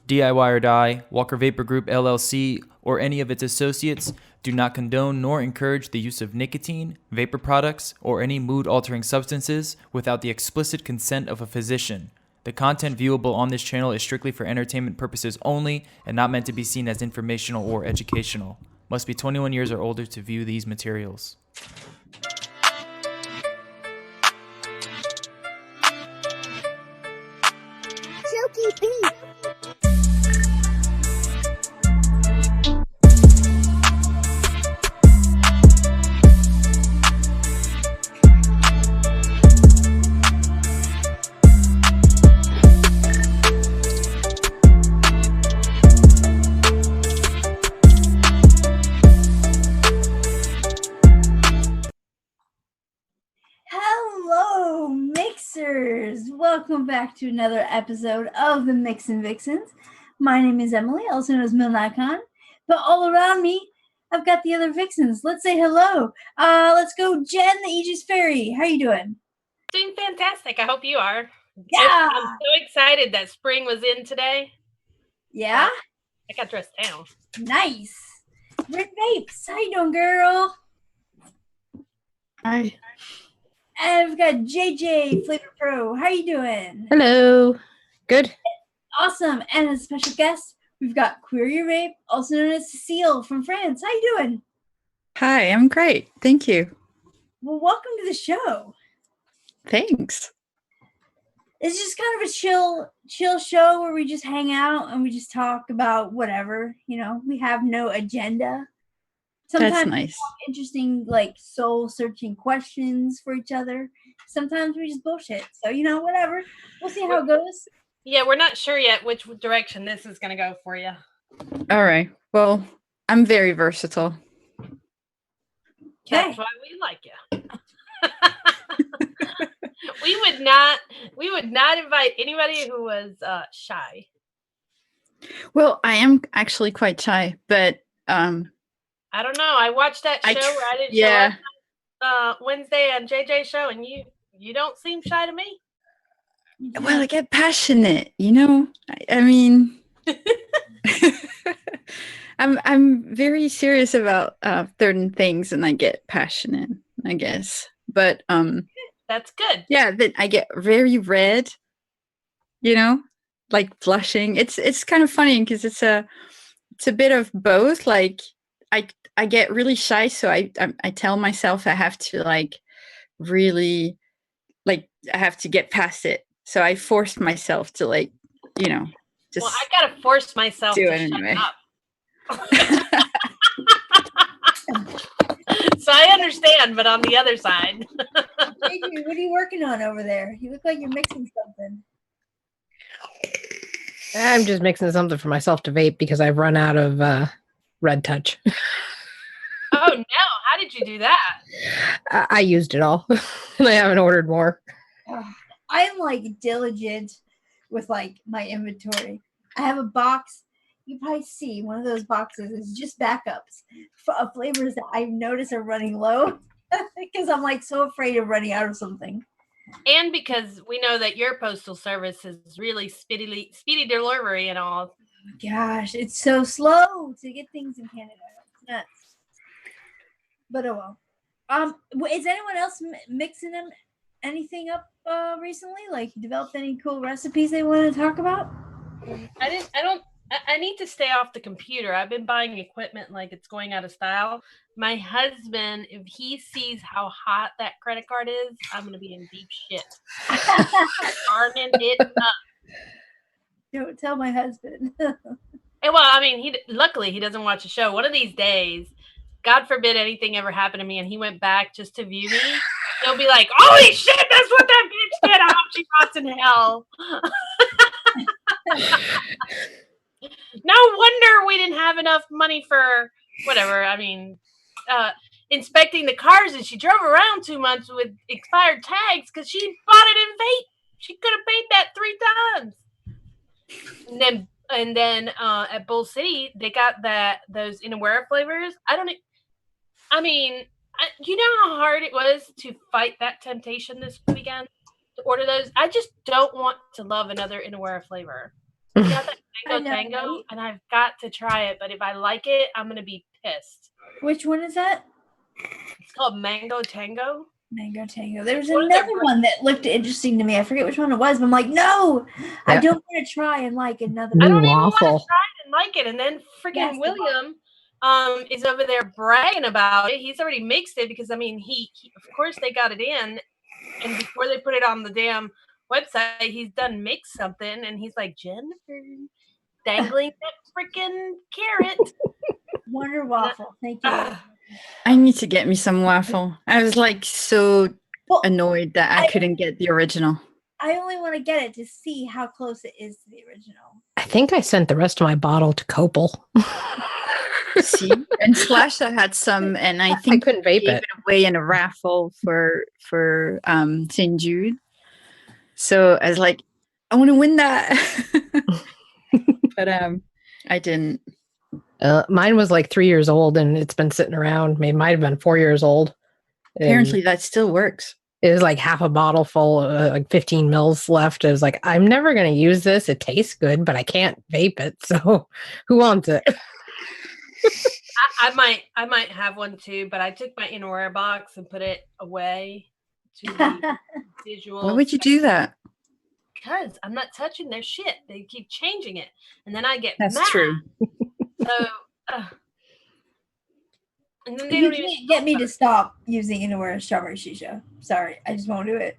DIY or Die, Walker Vapor Group LLC, or any of its associates do not condone nor encourage the use of nicotine, vapor products, or any mood-altering substances without the explicit consent of a physician. The content viewable on this channel is strictly for entertainment purposes only and not meant to be seen as informational or educational. Must be 21 years or older to view these materials. Silky beat. Hello, mixers! Welcome back to another episode of the MIXINVIXENS. My name is Emily, also known as Mill Icon. But all around me, I've got the other Vixens. Let's say hello. Let's go, Jen, the Aegis Fairy. How are you doing? Doing fantastic. I hope you are. Yeah. I'm so excited that spring was in today. Yeah? I got dressed down. Nice. Red Vapes. How you doing, girl? Hi. And we've got JJ Flavor Pro. How you doing? Hello. Good. Awesome. And as a special guest, we've got Query Vape, also known as Cecile from France. How you doing? Hi, I'm great. Thank you. Well, welcome to the show. Thanks. It's just kind of a chill show where we just hang out and we just talk about whatever. You know, we have no agenda. Sometimes That's we nice. have interesting, like, soul-searching questions for each other. Sometimes we just bullshit. So, you know, whatever. We'll see how it goes. Yeah, we're not sure yet which direction this is going to go for you. All right. Well, I'm very versatile. That's why we like you. we would not invite anybody who was shy. Well, I am actually quite shy, but I don't know. I watched that show where I didn't show up Wednesday on JJ's show, and you don't seem shy to me. well, I get passionate, you know? I mean, I'm very serious about certain things, and I get passionate, I guess. But that's good. Yeah, then I get very red, you know, like blushing. It's kind of funny because it's a bit of both. Like I get really shy, so I tell myself I have to like really like I have to get past it. So I force myself to like, you know, just well, I gotta force myself do to it anyway. Shut up. So I understand, but on the other side. Adrian, what are you working on over there? You look like you're mixing something. I'm just mixing something for myself to vape because I've run out of Red Touch. Oh no, how did you do that? I used it all and I haven't ordered more. I'm like diligent with like my inventory. I have a box. You probably see one of those boxes is just backups of flavors that I've noticed are running low because I'm like so afraid of running out of something. And because we know that your postal service is really speedy delivery and all. Oh my gosh, it's so slow to get things in Canada. It's nuts. But oh well. Is anyone else mixing them anything up recently? Like developed any cool recipes they want to talk about? I need to stay off the computer. I've been buying equipment like it's going out of style. My husband, if he sees how hot that credit card is, I'm going to be in deep shit. Arming it up. Don't tell my husband. And well, I mean, luckily he doesn't watch the show. One of these days, God forbid anything ever happened to me, and he went back just to view me. He'll be like, "Holy shit, that's what that bitch did! I hope she rots in hell." No wonder we didn't have enough money for whatever. I mean, inspecting the cars, and she drove around 2 months with expired tags because she bought it in vape. She could have paid that 3 times. And then at Bull City, they got those Inawera flavors. You know how hard it was to fight that temptation this weekend to order those. I just don't want to love another Inawera flavor. He got that I Mango know, Tango, right? and I've got to try it. But if I like it, I'm gonna be pissed. Which one is that? It's called Mango Tango. Mango Tango. There was One of their another one that looked interesting to me. I forget which one it was, but I'm like, no, I Yeah. don't want to try and like another I New don't even want to waffle. try it and like it. And then freaking Yes, the William is over there bragging about it. He's already mixed it because I mean he of course they got it in, and before they put it on the damn website, he's done mixed something, and he's like, Jennifer dangling that freaking carrot. Wonder Waffle. Thank you. Ugh. I need to get me some waffle. I was like so Well, annoyed that I I- couldn't get the original. I only want to get it to see how close it is to the original. I think I sent the rest of my bottle to Copel. See, and Slasha had some, and I I think couldn't vape gave it. it away in a raffle for St. Jude. So I was like, I want to win that, but I didn't. Mine was like 3 years old, and it's been sitting around. It might have been 4 years old. And Apparently, that still works. it was like half a bottle full, like 15 mils left. It was like, I'm never going to use this. It tastes good, but I can't vape it. So who wants it? I might have one too, but I took my Innerwear box and put it away to the visual. Why would you do that? Because I'm not touching their shit. They keep changing it, and then I get That's mad. true. So, and then they You don't even. can't get me to stop using Innerwear strawberry shisha. Sorry, I just won't do it.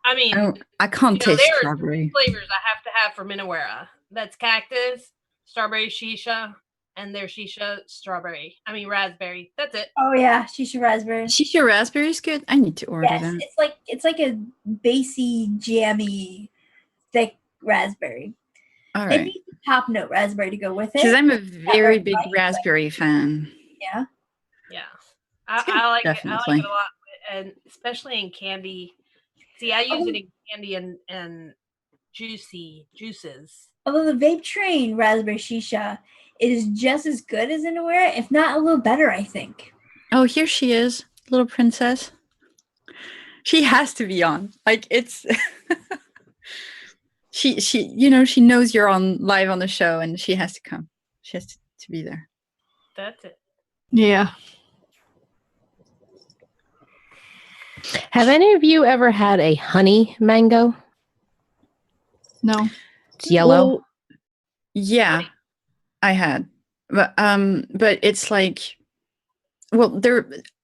I mean, I can't you know, taste there are strawberry. flavors I have to have from Innerwear. That's cactus, strawberry shisha, and their shisha strawberry. I mean raspberry. That's it. Oh yeah, shisha raspberry. Shisha raspberry is good. I need to order Yes, that. it's like a bassy, jammy, thick raspberry. All It right. needs a top note raspberry to go with Because it. I'm a very big right, but- raspberry fan. Yeah. Yeah, It's good, I like it. I definitely. like it a lot, and especially in candy. See, I use it in candy and juices. Although the Vape Train raspberry shisha is just as good as Innerwear, if not a little better, I think. Oh, here she is, little princess. She has to be on. Like it's she she knows you're on live on the show and she has to come. She has to be there. That's it. Yeah. Have any of you ever had a honey mango? No. It's yellow. Well, yeah, I had. But it's like well,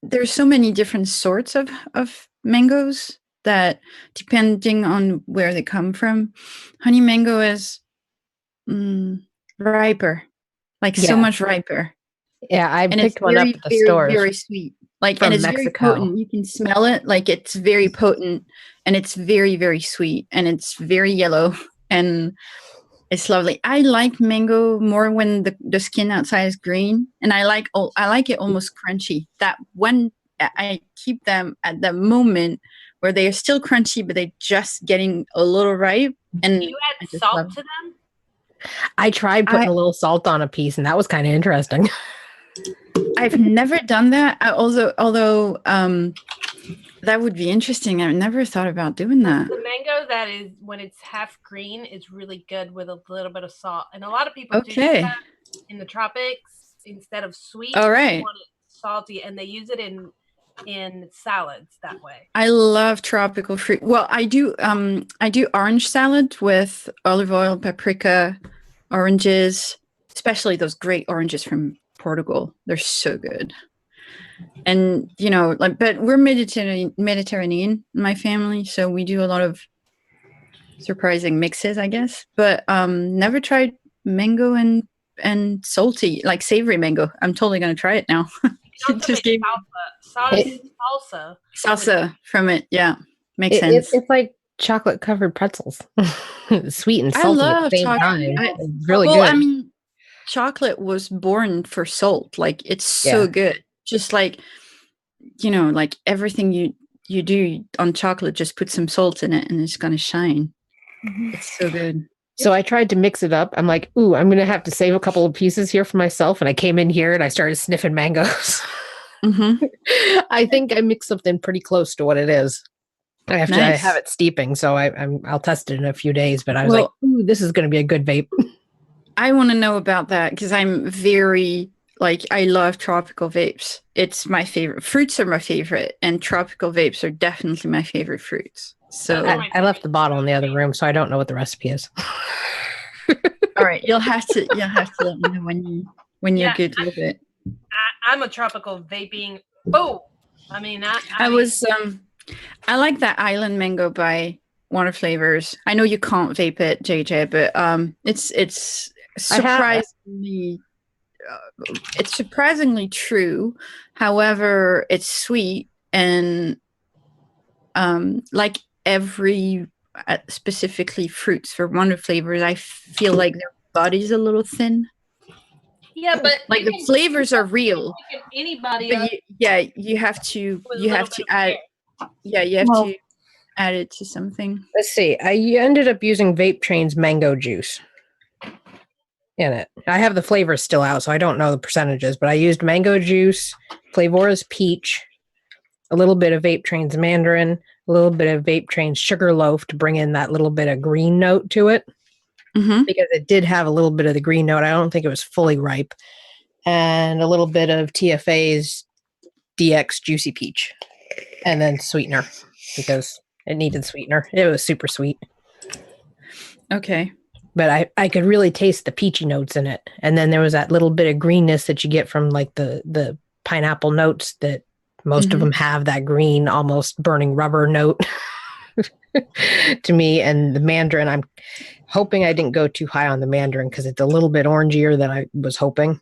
there's so many different sorts of mangoes that depending on where they come from, honey mango is riper. Like so Yeah. much riper. Yeah, I And it's picked one up very, at the very, stores. very sweet. Like, from and it's Mexico. very potent. You can smell it. Like, it's very potent, and it's very, very sweet, and it's very yellow, and it's lovely. I like mango more when the skin outside is green, and I like it almost crunchy. That when I keep them at the moment where they are still crunchy, but they're just getting a little ripe. And You I add just salt love to them? I tried putting a little salt on a piece, and that was kind of interesting. I've never done that. Although that would be interesting. I've never thought about doing that. The mango that is when it's half green is really good with a little bit of salt. And a lot of people do Okay. that in the tropics instead of sweet. All they right. want it salty, and they use it in salads that way. I love tropical fruit. Well, I do orange salad with olive oil, paprika, oranges, especially those great oranges from Portugal. They're so good. And but we're Mediterranean in my family, so we do a lot of surprising mixes, I guess. But never tried mango and salty, like savory mango. I'm totally gonna try it now. You can also Just make gave salsa. salsa from it. Yeah, makes sense. It's like chocolate covered pretzels, sweet and I salty at love the same chocolate. time. I- It's really well, good. I mean, chocolate was born for salt. Like it's so Yeah. good. Just like like everything you do on chocolate, just put some salt in it, and it's gonna shine. It's so good. So I tried to mix it up. I'm like, ooh, I'm gonna have to save a couple of pieces here for myself. And I came in here and I started sniffing mangoes. Hmm I think I mixed something pretty close to what it is. I have to. I have it steeping, so I'll test it in a few days. But I was like, "Ooh, this is going to be a good vape." I want to know about that because I'm very I love tropical vapes. It's my favorite. Fruits are my favorite, and tropical vapes are definitely my favorite fruits. So I left the bottle in the other room, so I don't know what the recipe is. all right, you'll have to let me know when you're good with it. I'm a tropical vaping. Oh, I mean, I like that Island Mango by Wonder Flavors. I know you can't vape it, JJ, but it's surprisingly true. However, it's sweet and like every specifically fruits for Wonder Flavors, I feel like their body's a little thin. Yeah, but like the flavors are real. Anybody, you have to add. Yeah, you have to add it to something. Let's see. I ended up using Vape Train's mango juice in it. I have the flavors still out, so I don't know the percentages, but I used mango juice, Flavora's peach, a little bit of Vape Train's mandarin, a little bit of Vape Train's sugar loaf to bring in that little bit of green note to it. Mm-hmm. Because it did have a little bit of the green note. I don't think it was fully ripe. And a little bit of TFA's DX Juicy Peach. And then sweetener, because it needed sweetener. It was super sweet. Okay. But I could really taste the peachy notes in it. And then there was that little bit of greenness that you get from like the pineapple notes that most of them have that green, almost burning rubber note to me. And the mandarin, I'm hoping I didn't go too high on the mandarin because it's a little bit orangier than I was hoping.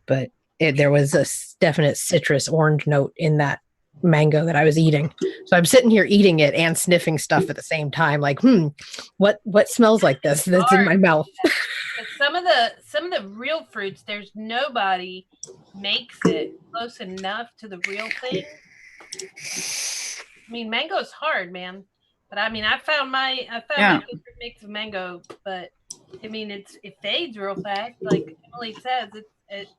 But there was a definite citrus orange note in that mango that I was eating. So I'm sitting here eating it and sniffing stuff at the same time. Like, what smells like this that's in my mouth? Some of the real fruits, there's nobody makes it close enough to the real thing. I mean, mango's hard, man. But I mean, I found my favorite mix of mango, but I mean, it fades real fast. Like Emily says, it's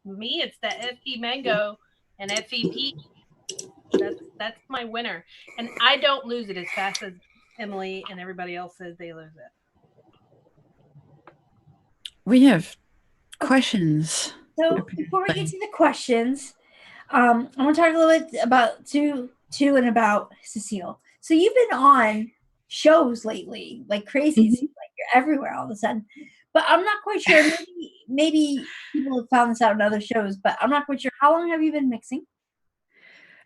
the FE mango and FE peach. That's my winner, and I don't lose it as fast as Emily and everybody else says they lose it. We have questions. So before we get to the questions, I want to talk a little bit about two and about Cecile. So you've been on shows lately, like crazy. It seems like you're everywhere all of a sudden. But I'm not quite sure. Maybe people have found this out in other shows, but I'm not quite sure. How long have you been mixing?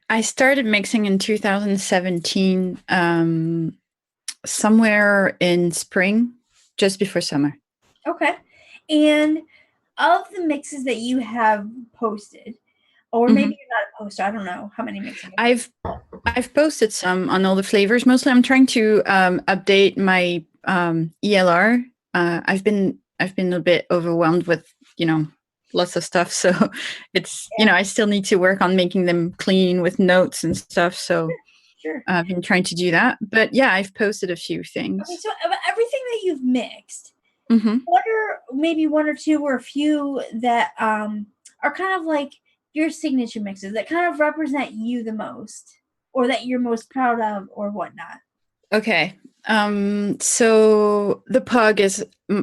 I started mixing in 2017, somewhere in spring, just before summer. Okay. And of the mixes that you have posted, or maybe you're not a poster, I don't know how many mixes. I've posted some on all the flavors. Mostly I'm trying to update my ELR. I've been a bit overwhelmed with, lots of stuff. So it's, I still need to work on making them clean with notes and stuff. So sure. I've been trying to do that. But yeah, I've posted a few things. Okay, so of everything that you've mixed, what are maybe one or two or a few that are kind of like your signature mixes that kind of represent you the most or that you're most proud of or whatnot? Okay. So the Pug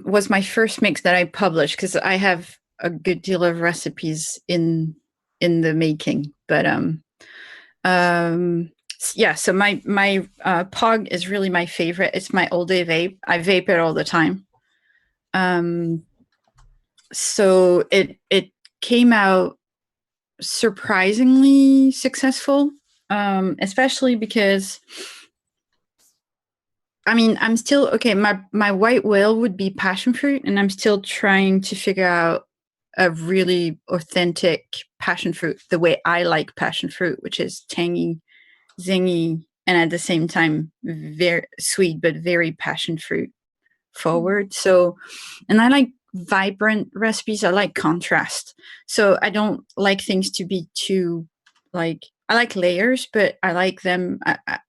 was my first mix that I published because I have a good deal of recipes in the making. But so my Pug is really my favorite. It's my all day vape. I vape it all the time. So it came out surprisingly successful, especially because I mean, I'm still okay. My white whale would be passion fruit, and I'm still trying to figure out a really authentic passion fruit, the way I like passion fruit, which is tangy, zingy, and at the same time very sweet, but very passion fruit forward. So, and I like vibrant recipes. I like contrast. So I don't like things to be too I like layers, but I like them.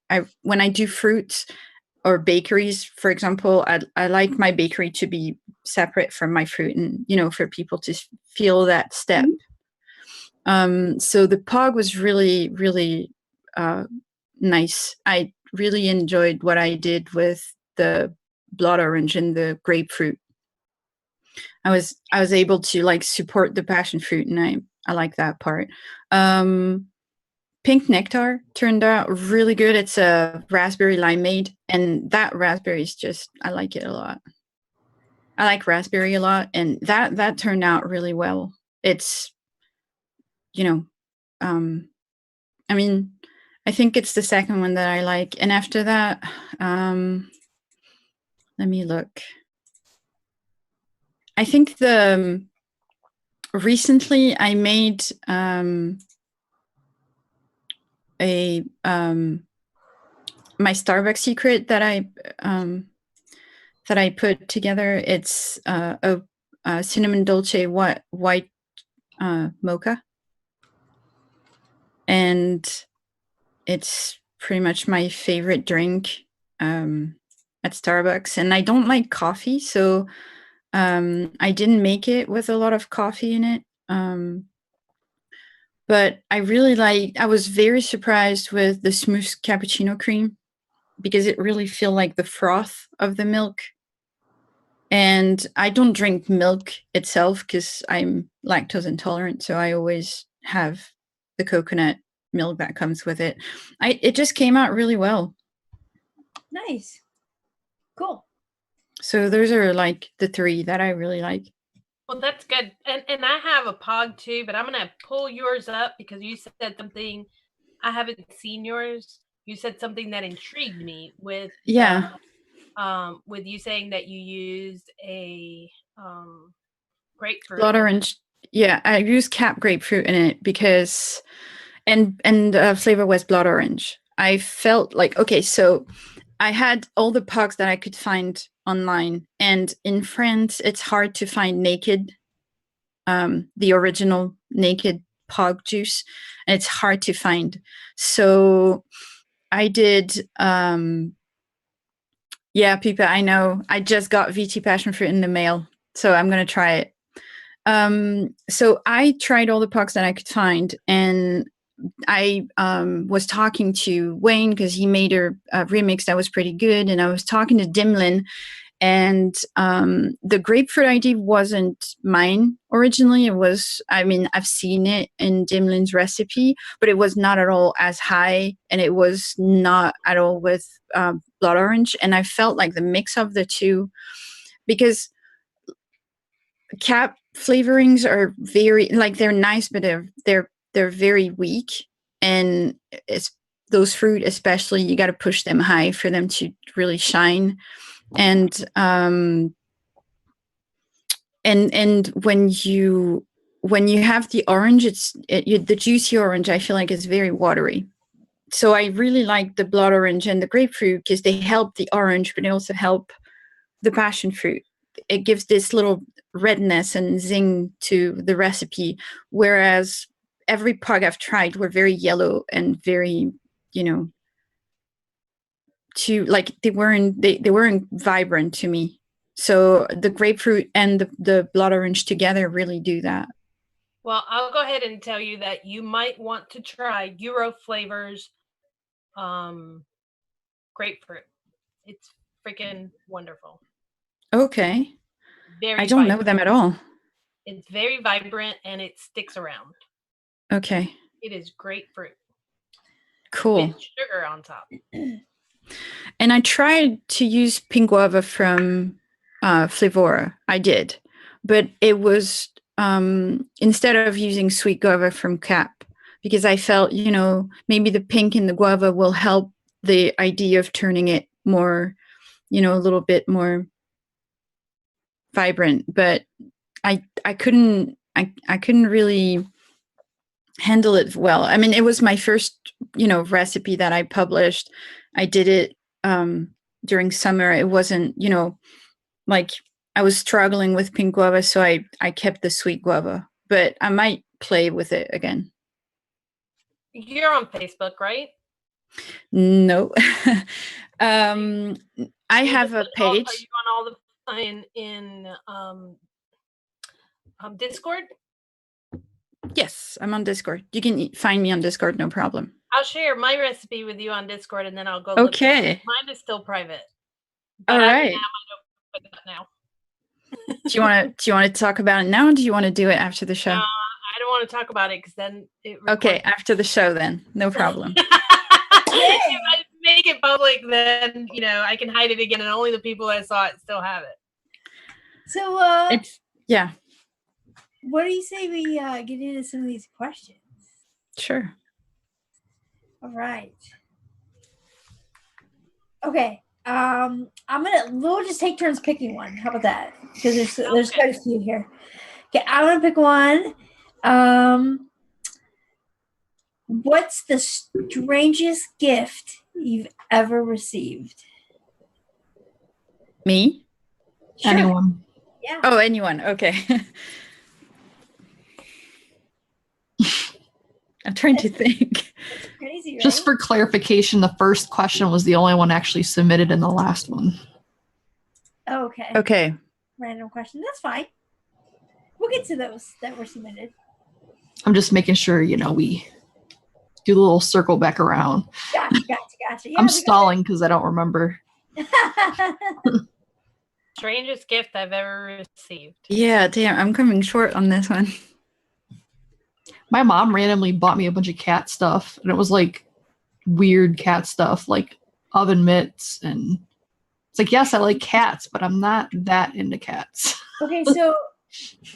I when I do fruits or bakeries, for example, I like my bakery to be separate from my fruit and, for people to feel that step. So the Pog was really, really nice. I really enjoyed what I did with the blood orange and the grapefruit. I was able to like support the passion fruit, and I like that part. Pink nectar turned out really good. It's a raspberry limeade, and that raspberry is just, I like it a lot. I like raspberry a lot, and that turned out really well. It's, you know, I mean, I think it's the second one that I like, and after that, let me look. I think recently I made my Starbucks secret that I put together. It's a cinnamon dolce white mocha, and it's pretty much my favorite drink at Starbucks. And I don't like coffee, so I didn't make it with a lot of coffee in it. But I was very surprised with the smooth cappuccino cream, because it really feel like the froth of the milk. And I don't drink milk itself because I'm lactose intolerant, so I always have the coconut milk that comes with it. It just came out really well. Nice. Cool. So those are like the three that I really like. Well, that's good. And I have a pog too, but I'm going to pull yours up because you said something. I haven't seen yours. You said something that intrigued me with with you saying that you used a grapefruit. Blood orange. Yeah, I use cap grapefruit in it because and flavor was blood orange. I felt like, okay, so I had all the pogs that I could find online, and in France it's hard to find naked, the original naked pog juice, and it's hard to find. So I did yeah, Pipa, I know. I just got VT passion fruit in the mail, so I'm gonna try it. So I tried all the pogs that I could find, and I was talking to Wayne because he made a remix that was pretty good, and I was talking to Dimlin, and the grapefruit idea wasn't mine originally. It was, I mean, I've seen it in Dimlin's recipe, but it was not at all as high, and it was not at all with blood orange. And I felt like the mix of the two, because cap flavorings are very, like, they're nice, but they're very weak, and it's those fruit especially, you got to push them high for them to really shine. And when you have the orange, the juicy orange, I feel like it's very watery. So I really like the blood orange and the grapefruit because they help the orange, but they also help the passion fruit. It gives this little redness and zing to the recipe, whereas every pog I've tried were very yellow and very, they weren't vibrant to me. So the grapefruit and the blood orange together really do that. Well, I'll go ahead and tell you that you might want to try Euroflavor's grapefruit. It's freaking wonderful. Okay. I don't know them at all. It's very vibrant and it sticks around. Okay. It is grapefruit. Cool. With sugar on top. And I tried to use pink guava from Flavora. I did. But it was instead of using sweet guava from Cap, because I felt, maybe the pink in the guava will help the idea of turning it more, a little bit more vibrant. But I couldn't really handle it well. I mean, it was my first, recipe that I published. I did it during summer. It wasn't, like I was struggling with pink guava, so I kept the sweet guava, but I might play with it again. You're on Facebook, right? No. I have a page. Are you on all the in Discord? Yes, I'm on Discord. You can find me on Discord, no problem. I'll share my recipe with you on Discord, and then I'll go. Look at it. Okay. Mine is still private. All But I right. can have mine open now. Do you want to talk about it now? Or do you want to do it after the show? I don't want to talk about it because then it. Okay, after the show then. No problem. If I make it public, then I can hide it again, and only the people that saw it still have it. So, Yeah, what do you say we get into some of these questions? sure. All right. Okay. We'll just take turns picking one. How about that? Because there's quite a few here. Okay, I want to pick one. What's the strangest gift you've ever received? Me? Sure. Anyone. Yeah. Oh, anyone. Okay. I'm trying to think. It's crazy, right? Just for clarification, the first question was the only one actually submitted in the last one. Oh, okay. Okay. Random question. That's fine. We'll get to those that were submitted. I'm just making sure, we do the little circle back around. Gotcha. Yeah, I'm stalling because I don't remember. Strangest gift I've ever received. Yeah, damn, I'm coming short on this one. My mom randomly bought me a bunch of cat stuff, and it was like weird cat stuff, like oven mitts, and it's like, yes, I like cats, but I'm not that into cats. Okay, so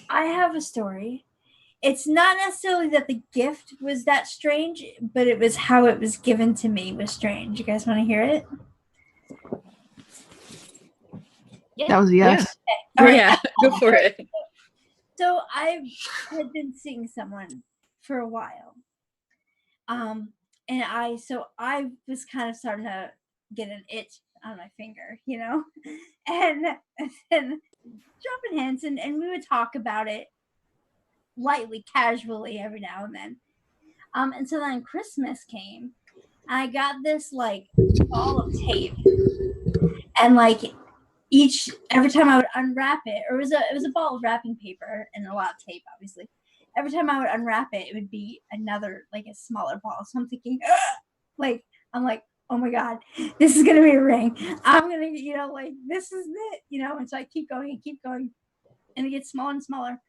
I have a story. It's not necessarily that the gift was that strange, but it was how it was given to me was strange. You guys want to hear it? That was a yes. All right. Yeah, go for it. So I had been seeing someone for a while. And I was kind of starting to get an itch on my finger, and then dropping hints and we would talk about it lightly, casually every now and then. And so then Christmas came, and I got this like ball of tape, and like every time I would unwrap it, or it was a ball of wrapping paper and a lot of tape, obviously. Every time I would unwrap it, it would be another, like a smaller ball. So I'm thinking, I'm like, oh my God, this is gonna be a ring. I'm gonna, this is it, and so I keep going, and it gets smaller and smaller.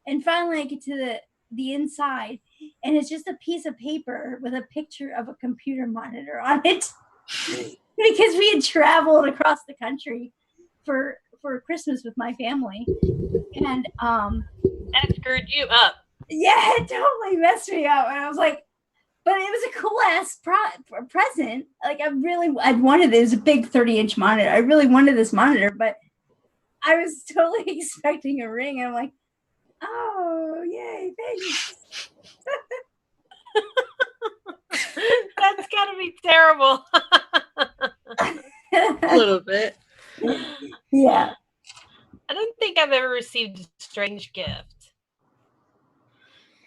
And finally I get to the inside, and it's just a piece of paper with a picture of a computer monitor on it. Because we had traveled across the country for Christmas with my family, and That screwed you up. yeah, it totally messed me up. And I was like, but it was a cool ass present. Like I'd wanted it. It was a big 30-inch monitor. I really wanted this monitor, but I was totally expecting a ring. And I'm like, oh yay, thanks. That's gotta be terrible. A little bit. Yeah. I don't think I've ever received a strange gift.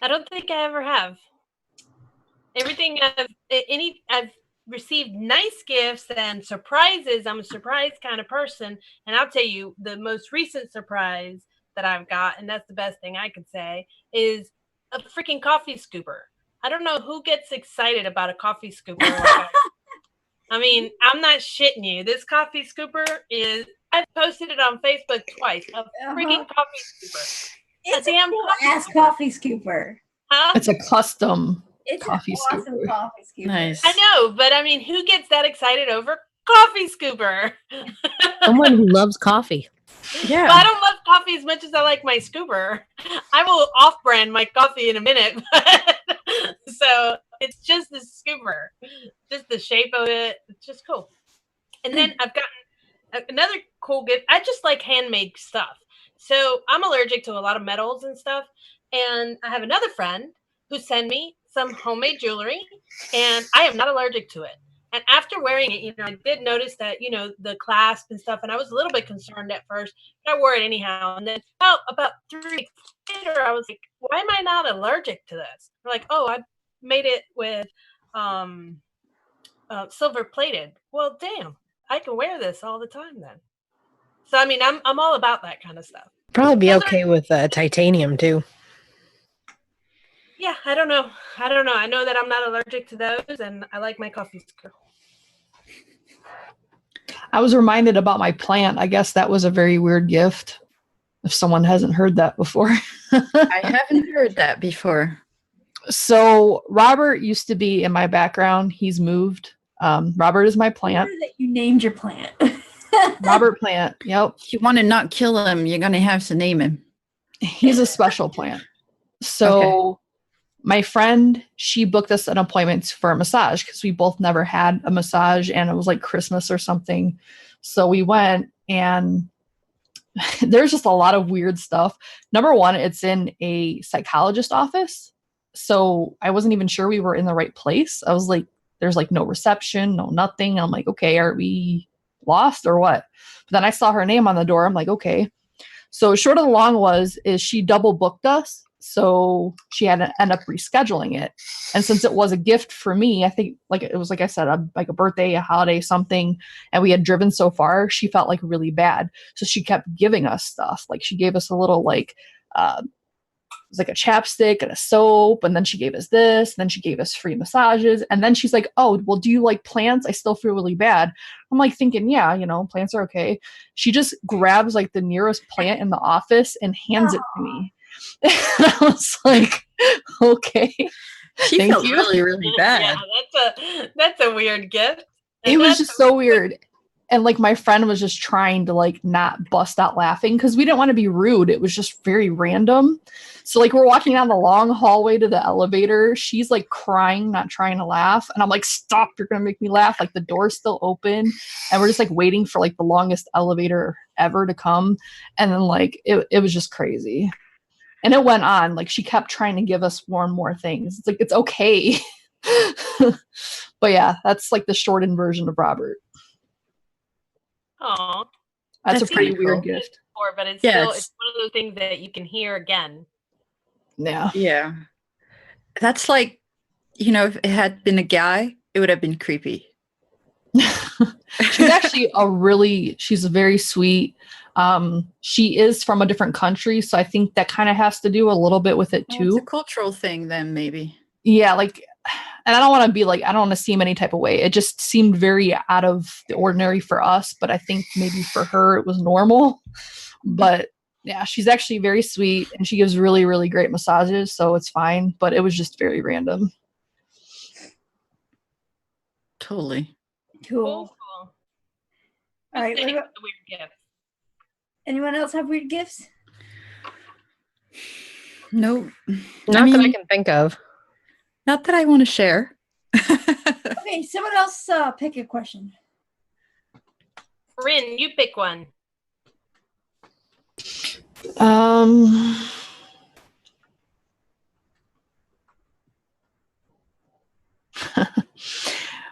I don't think I ever have. Everything I've received nice gifts and surprises. I'm a surprise kind of person, and I'll tell you the most recent surprise that I've got, and that's the best thing I could say, is a freaking coffee scooper. I don't know who gets excited about a coffee scooper. I mean, I'm not shitting you. This coffee scooper I've posted it on Facebook twice. A freaking coffee scooper. It's A damn cool coffee ass scooper. coffee scooper. Huh? It's a custom It's coffee an awesome scooper. coffee scooper. Nice. I know, but I mean, who gets that excited over coffee scooper? Someone who loves coffee. Yeah. Well, I don't love coffee as much as I like my scooper. I will off-brand my coffee in a minute. So it's just the scooper, just the shape of it. It's just cool. And then I've gotten another cool gift. I just like handmade stuff. So I'm allergic to a lot of metals and stuff. And I have another friend who sent me some homemade jewelry, and I am not allergic to it. And after wearing it, I did notice that, the clasp and stuff, and I was a little bit concerned at first, but I wore it anyhow. And then about 3 weeks later, I was like, why am I not allergic to this? They're like, oh, I made it with silver plated. Well, damn, I can wear this all the time then. So, I mean, I'm all about that kind of stuff. Probably be okay with titanium too. Yeah, I don't know. I know that I'm not allergic to those, and I like my coffee screw. I was reminded about my plant. I guess that was a very weird gift. If someone hasn't heard that before. I haven't heard that before. So Robert used to be in my background. He's moved. Robert is my plant. That you named your plant. Robert Plant. Yep. If you want to not kill him, you're going to have to name him. He's a special plant. So my friend, she booked us an appointment for a massage because we both never had a massage, and it was like Christmas or something. So we went, and there's just a lot of weird stuff. Number one, it's in a psychologist office. So I wasn't even sure we were in the right place. I was like, there's like no reception, no nothing. I'm like, okay, are we lost or what? But then I saw her name on the door. I'm like, okay. So short of the long is she double booked us. So she had to end up rescheduling it. And since it was a gift for me, I think like it was, like I said, like a birthday, a holiday, something, and we had driven so far, she felt like really bad. So she kept giving us stuff. Like she gave us a little it was like a chapstick and a soap. And then she gave us this, and then she gave us free massages. And then she's like, oh, well, do you like plants? I still feel really bad. I'm like thinking, yeah, plants are okay. She just grabs like the nearest plant in the office and hands it to me. And I was like, okay. She felt really, really bad. Yeah, that's a weird gift. It was just so weird. And like my friend was just trying to like not bust out laughing because we didn't want to be rude. It was just very random. So like we're walking down the long hallway to the elevator. She's like crying, not trying to laugh. And I'm like, stop, you're going to make me laugh. Like the door's still open. And we're just like waiting for like the longest elevator ever to come. And then like it was just crazy. And it went on. Like she kept trying to give us more and more things. It's like, it's okay. But yeah, that's like the shortened version of Robert. Oh, that's a pretty weird gift. But it's still it's one of those things that you can hear again. Yeah. Yeah. That's like, if it had been a guy, it would have been creepy. She's actually she's very sweet. She is from a different country, so I think that kind of has to do a little bit with it too. It's a cultural thing then, maybe. Yeah, like, and I don't want to be like, I don't want to seem any type of way. It just seemed very out of the ordinary for us, but I think maybe for her it was normal. But yeah, she's actually very sweet, and she gives really, really great massages, so it's fine. But it was just very random. Totally. Cool. All right. What about weird gift? Anyone else have weird gifts? No. Not that I can think of. Not that I want to share. Okay, someone else pick a question. Rin, you pick one.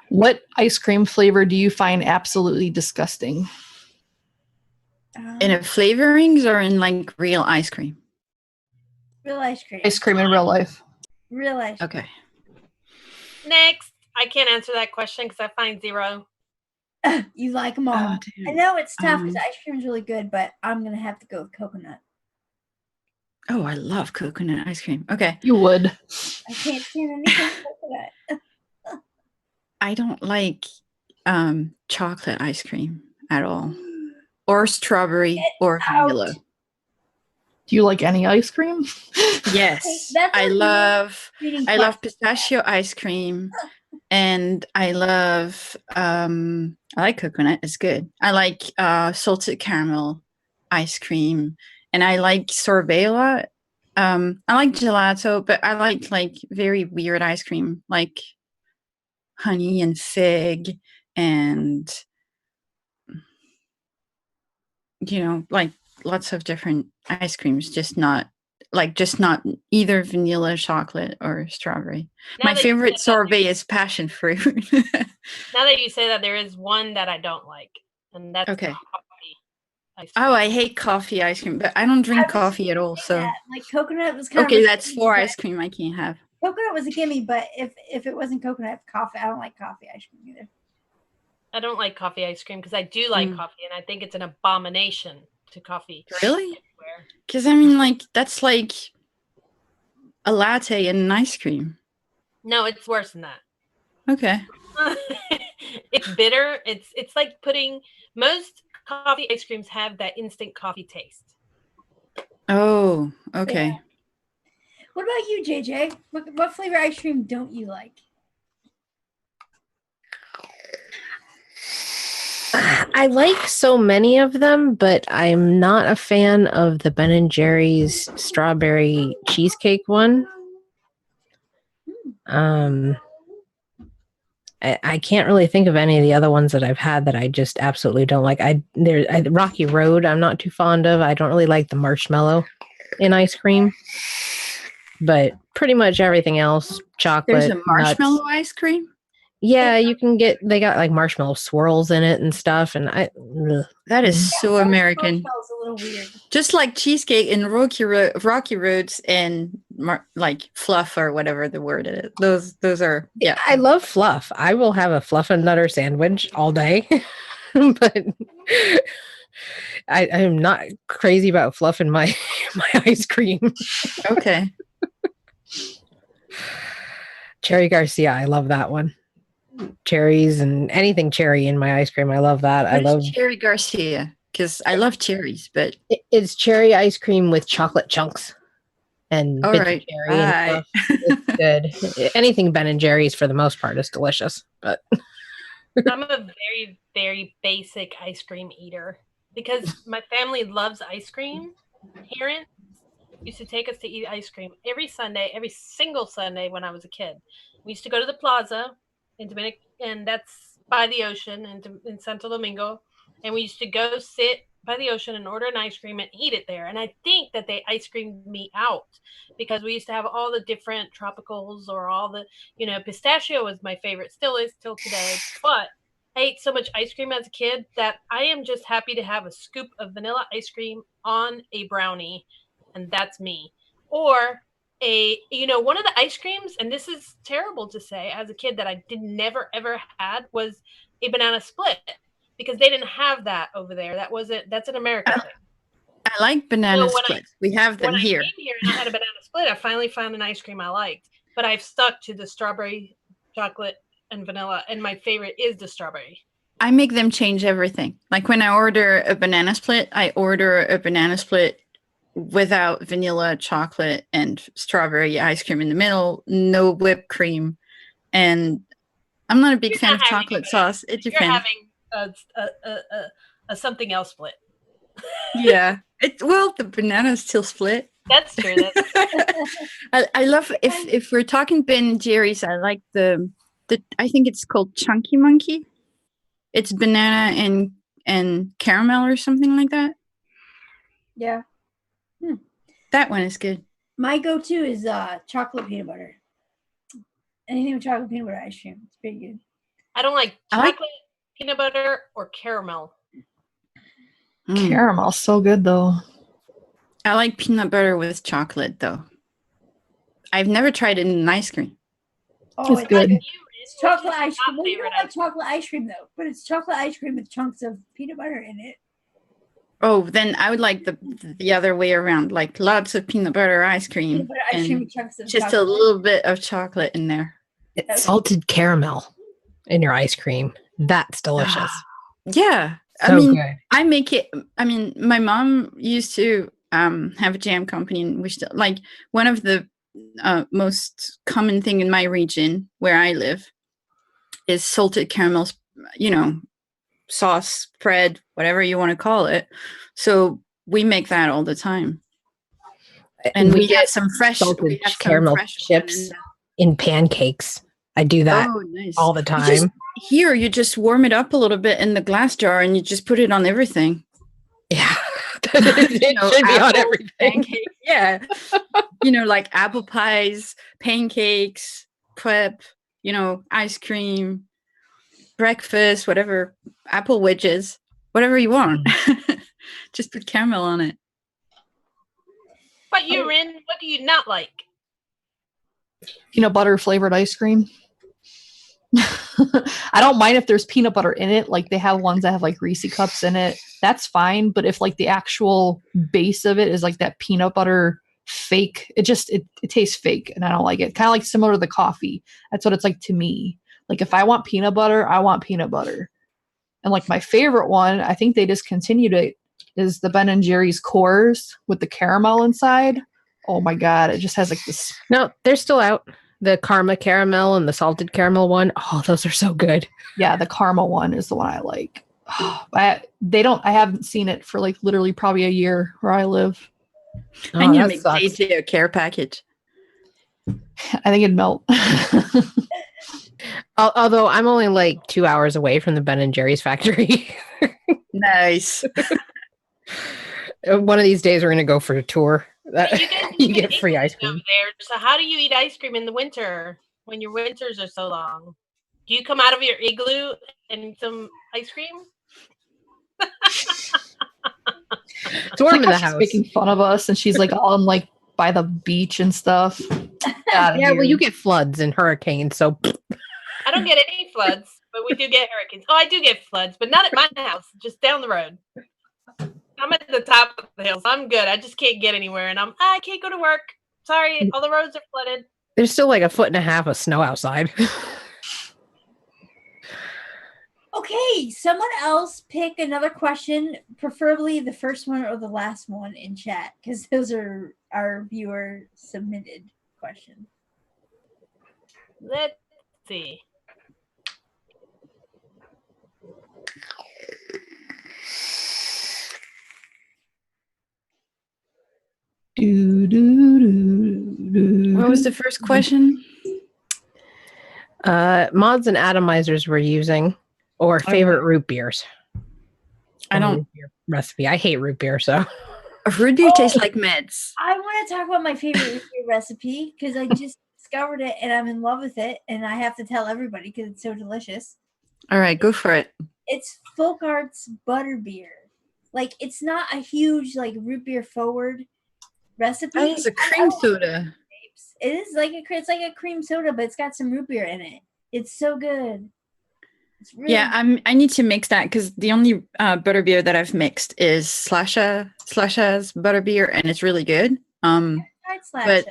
What ice cream flavor do you find absolutely disgusting? In flavorings or in like real ice cream? Real ice cream. Ice cream in real life. Real ice cream. Okay. Next. I can't answer that question because I find zero. You like them all. Oh, I know it's tough because ice cream is really good, but I'm going to have to go with coconut. Oh, I love coconut ice cream. Okay. You would. I can't stand anything coconut. I don't like chocolate ice cream at all. Or strawberry or vanilla. Do you like any ice cream? Yes. I love pistachio ice cream, and I like coconut. It's good. I like salted caramel ice cream, and I like sorbet a lot. I like gelato, but I like very weird ice cream, like honey and fig and like lots of different ice creams, just not either vanilla, chocolate, or strawberry. My favorite sorbet is passion fruit. Now that you say that, there is one that I don't like, and that's okay. Coffee ice cream. Oh, I hate coffee ice cream, but I don't drink coffee at all. So like coconut was kind okay, of that's for ice cream I can't have. Coconut was a gimme, but if it wasn't coconut coffee, I don't like coffee ice cream either. I don't like coffee ice cream because I do like coffee, and I think it's an abomination to coffee. Really? Because I mean, like that's like a latte and an ice cream. No, it's worse than that. Okay. It's bitter. It's like putting most coffee ice creams have that instant coffee taste. Oh, okay. Yeah. What about you, JJ? What flavor ice cream don't you like? I like so many of them, but I'm not a fan of the Ben and Jerry's strawberry cheesecake one. I can't really think of any of the other ones that I've had that I just absolutely don't like. Rocky Road, I'm not too fond of. I don't really like the marshmallow in ice cream, but pretty much everything else, chocolate. There's a marshmallow nuts. ice cream? Yeah, you can get. They got like marshmallow swirls in it and stuff, and that is so American. Marshmallow's a little weird. Just like cheesecake and Rocky Roads and like fluff or whatever the word is. Those are yeah. I love fluff. I will have a fluff and nutter sandwich all day, but I'm not crazy about fluff in my ice cream. Okay. Cherry Garcia, I love that one. Cherries and anything cherry in my ice cream. I love that. I love Cherry Garcia because I love cherries, but it's cherry ice cream with chocolate chunks and all bits right. of cherry and stuff. It's good. Anything Ben and Jerry's for the most part is delicious. But I'm a very, very basic ice cream eater because my family loves ice cream. Parents used to take us to eat ice cream every single Sunday when I was a kid. We used to go to the plaza in Dominican, and that's by the ocean in Santo Domingo. And we used to go sit by the ocean and order an ice cream and eat it there. And I think that they ice creamed me out because we used to have all the different tropicals or all the, pistachio was my favorite, still is till today. But I ate so much ice cream as a kid that I am just happy to have a scoop of vanilla ice cream on a brownie. And that's me. Or one of the ice creams, and this is terrible to say as a kid that I never ever had, was a banana split because they didn't have that over there. That's an American thing. I like banana splits. We have them here. When I came here and I had a banana split, I finally found an ice cream I liked, but I've stuck to the strawberry, chocolate, and vanilla, and my favorite is the strawberry. I make them change everything. Like when I order a banana split, I order a banana split without vanilla, chocolate, and strawberry ice cream in the middle, no whipped cream. And I'm not a big fan of chocolate sauce. It depends. You're having a something else split. Yeah. The banana is still split. That's true. I love if we're talking Ben and Jerry's, I like the I think it's called Chunky Monkey. It's banana and caramel or something like that. Yeah. That one is good. My go-to is chocolate peanut butter. Anything with chocolate peanut butter ice cream. It's pretty good. I don't like chocolate, peanut butter, or caramel. Caramel's so good though. I like peanut butter with chocolate though. I've never tried it in an ice cream. Oh, it's good. It's chocolate ice cream. Well, you don't like chocolate ice cream though, but it's chocolate ice cream with chunks of peanut butter in it. Oh, then I would like the other way around, like lots of peanut butter ice cream, and just a little bit of chocolate in there. It's salted caramel in your ice cream. That's delicious. Yeah. So good. I make it. My mom used to have a jam company, and we still like one of the most common thing in my region where I live is salted caramel, sauce, spread, whatever you want to call it. So we make that all the time. And we get some fresh caramel chips in pancakes. I do that all the time. You just warm it up a little bit in the glass jar and you just put it on everything. Yeah. It should be on everything. Pancakes, yeah. Like apple pies, pancakes, prep, ice cream, breakfast, whatever, apple wedges, whatever you want. Just put caramel on it. But you, Rin, what do you not like? Peanut butter flavored ice cream. I don't mind if there's peanut butter in it. Like they have ones that have like Reese cups in it. That's fine. But if like the actual base of it is like that peanut butter fake. It tastes fake, and I don't like it. Kind of like similar to the coffee. That's what it's like to me. Like if I want peanut butter, I want peanut butter. And like my favorite one, I think they discontinued it, is the Ben and Jerry's Cores with the caramel inside. Oh my god, it just has like this. No, they're still out. The Karma caramel and the salted caramel one. Oh, those are so good. Yeah, the caramel one is the one I like. I haven't seen it for like literally probably a year where I live. I Oh, need to that make sucks. Daisy a care package. I think it'd melt. Although I'm only like 2 hours away from the Ben and Jerry's factory. Nice. One of these days we're gonna go for a tour. But you guys You live in get free ice England cream. over there. So how do you eat ice cream in the winter when your winters are so long? Do you come out of your igloo and eat some ice cream? It's warm in the She's house. making fun of us, and she's like all in, like by the beach and stuff. Yeah, well, you get floods and hurricanes, so I don't get any floods, but we do get hurricanes. Oh, I do get floods, but not at my house, just down the road. I'm at the top of the hill, so I'm good. I just can't get anywhere, and I can't go to work. Sorry, all the roads are flooded. there's still like 1.5 feet of snow outside. Okay, someone else pick another question, preferably the first one or the last one in chat, because those are our viewer submitted questions. Let's see. What was the first question? Mods and atomizers we're using, or favorite root beers. I don't. Root beer recipe. I hate root beer, so Root beer tastes like meds. I want to talk about my favorite root beer recipe because I just discovered it and I'm in love with it, and I have to tell everybody because it's so delicious. All right, go for it. It's Folk Arts Butterbeer. Like, it's not a huge like root beer forward recipe. Oh, it's a cream soda. It is like it's like a cream soda, but it's got some root beer in it. It's so good. It's really Yeah, I need to mix that because the only butterbeer that I've mixed is Slasha's butterbeer, and it's really good. tried but Slash.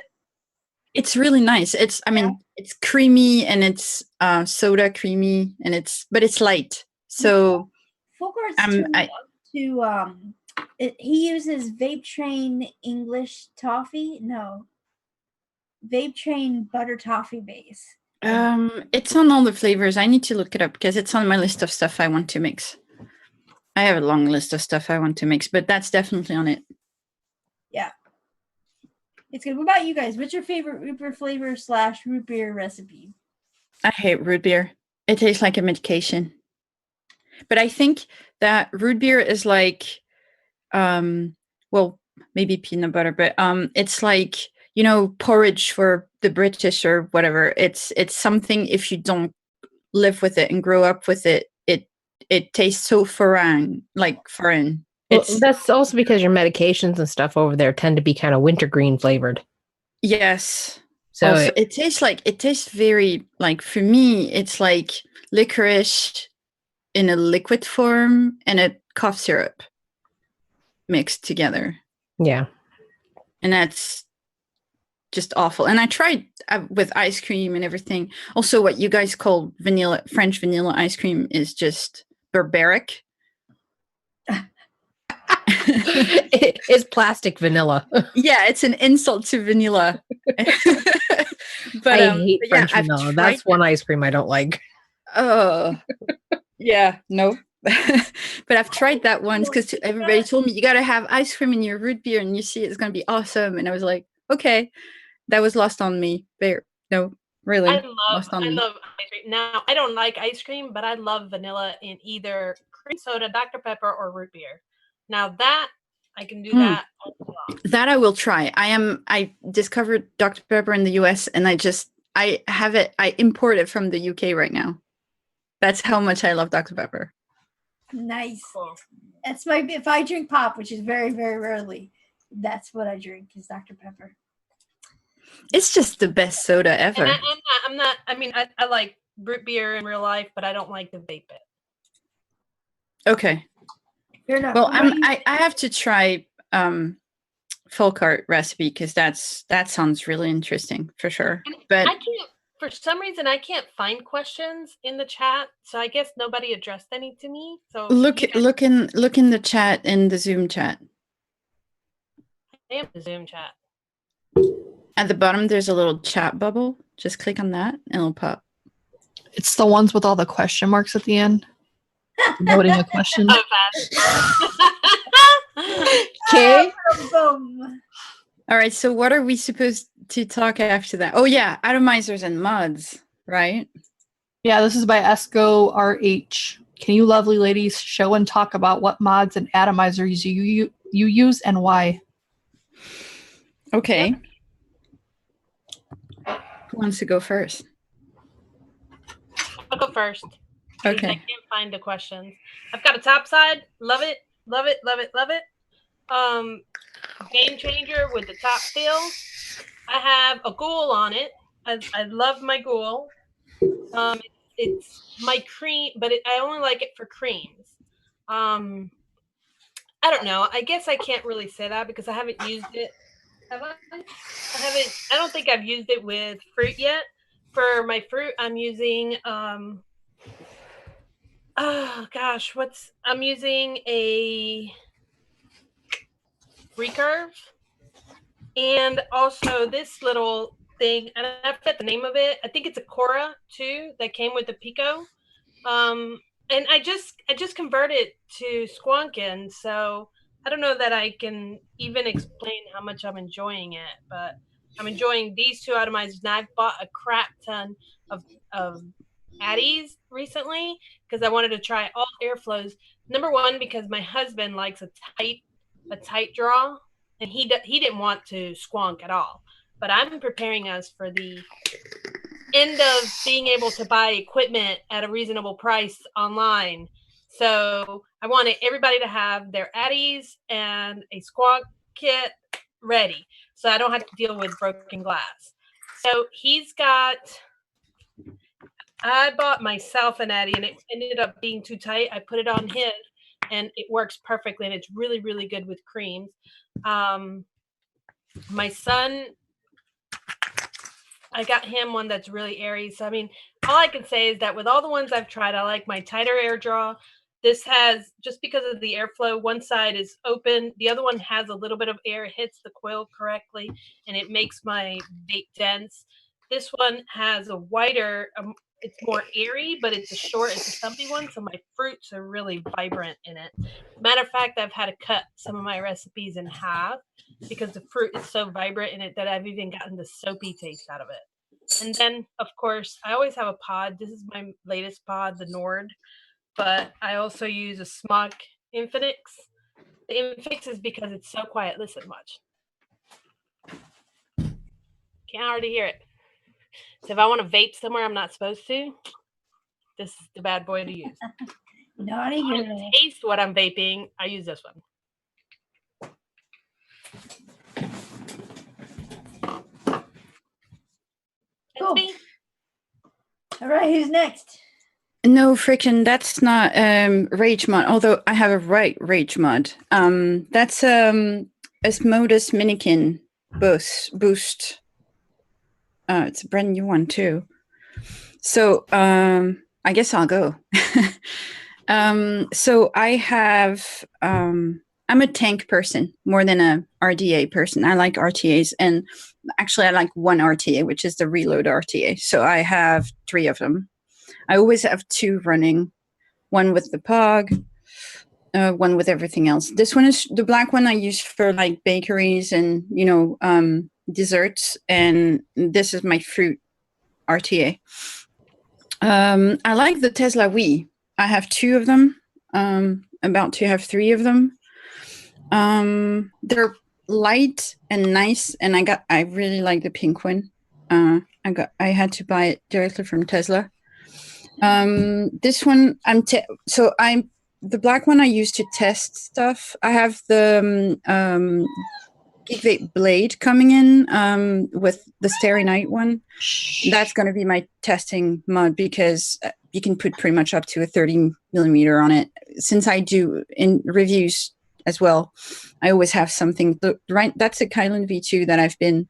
it's really nice. It's it's creamy and it's soda creamy and but it's light. So Folk Arts he uses Vape Train English toffee. No, Vape Train butter toffee base. it's on all the flavors. I need to look it up because it's on my list of stuff I want to mix. I have a long list of stuff I want to mix, but that's definitely on it. Yeah, it's good. What about you guys? What's your favorite root beer flavor / root beer recipe? I hate root beer. It tastes like a medication. But I think that root beer is like, well, maybe peanut butter, but it's like, porridge for the British or whatever. It's something, if you don't live with it and grow up with it, it tastes so foreign. Well, that's also because your medications and stuff over there tend to be kind of wintergreen flavored. Yes. So Also, it tastes very like, for me, it's like licorice in a liquid form and a cough syrup mixed together. yeah. And that's just awful. And I tried with ice cream and everything. Also, what you guys call French vanilla ice cream is just barbaric. It is plastic vanilla. Yeah, it's an insult to vanilla. But I hate French I've vanilla. tried That's one ice cream I don't like. Oh, yeah, no. But I've tried that once because everybody told me you got to have ice cream in your root beer and you see it's going to be awesome. And I was like, okay, that was lost on me. No, really. I love ice cream. Now, I don't like ice cream, but I love vanilla in either cream soda, Dr. Pepper, or root beer. Now that I can do that all day long. That I will try. I discovered Dr. Pepper in the US and I have it. I import it from the UK right now. That's how much I love Dr. Pepper. Nice. Cool. That's if I drink pop, which is very, very rarely, that's what I drink is Dr. Pepper. It's just the best soda ever. And I'm not, I mean, I like root beer in real life, but I don't like to vape it. Okay. Fair enough. Well, I have to try full cart recipe because that sounds really interesting for sure. But I can't, for some reason, I can't find questions in the chat, so I guess nobody addressed any to me. So look in the chat, in the Zoom chat. I am the Zoom chat. At the bottom, there's a little chat bubble. Just click on that, and it'll pop. It's the ones with all the question marks at the end. Noting a question. Oh, bad. Okay. Boom. All right. So what are we supposed to talk after that? Oh yeah, atomizers and mods, right? Yeah, this is by Esco RH. Can you lovely ladies show and talk about what mods and atomizers you use and why? Okay. Who wants to go first? I'll go first. I Okay. can't find the questions. I've got a top side. Love it. Love it. Love it. Love it. Game changer with the top fill. I have a ghoul on it. I love my ghoul. It's my cream, but I only like it for creams. I don't know. I guess I can't really say that because I haven't used it. Have I? I don't think I've used it with fruit yet. For my fruit, I'm using oh gosh, I'm using a recurve, and also this little thing, and I forget the name of it. I think it's a Cora too that came with the Pico. And I just converted to Squonkin, so I don't know that I can even explain how much I'm enjoying it, but I'm enjoying these two atomizers. And I've bought a crap ton of Addies recently because I wanted to try all airflows. Number one, because my husband likes a tight draw, and he didn't want to squonk at all. But I'm preparing us for the end of being able to buy equipment at a reasonable price online. So I wanted everybody to have their Addies and a squonk kit ready, so I don't have to deal with broken glass. So I bought myself an Addy, and it ended up being too tight. I put it on his, and it works perfectly, and it's really, really good with creams. My son, I got him one that's really airy. So, I mean, all I can say is that with all the ones I've tried, I like my tighter air draw. This has, just because of the airflow, one side is open. The other one has a little bit of air, hits the coil correctly, and it makes my vape dense. This one has a wider, it's more airy, but it's a stumpy one. So my fruits are really vibrant in it. Matter of fact, I've had to cut some of my recipes in half because the fruit is so vibrant in it that I've even gotten the soapy taste out of it. And then, of course, I always have a pod. This is my latest pod, the Nord. But I also use a Smog Infinix. The Infinix is because it's so quiet. Listen, watch. Can't hardly hear it. So if I want to vape somewhere I'm not supposed to, this is the bad boy to use. Naughty girl. Taste what I'm vaping, I use this one. Cool. All right, who's next? No, friction. That's not rage mod. Although I have a rage mod. That's Osmotus Minikin boost. It's a brand new one too. So I guess I'll go. So I have I'm a tank person more than a RDA person. I like RTAs, and actually I like one RTA, which is the reload RTA. So I have 3 of them. I always have 2 running, one with the POG, one with everything else. This one is the black one I use for like bakeries and, desserts. And this is my fruit RTA. I like the Tesla Wii. I have 2 of them, about to have 3 of them. They're light and nice. And I really like the pink one. I had to buy it directly from Tesla. This one the black one I use to test stuff. I have the Vape Blade coming in with the Starry Night one. That's going to be my testing mod because you can put pretty much up to a 30 millimeter on it. Since I do in reviews as well. I always have something. Right, that's a Kylan V2 that I've been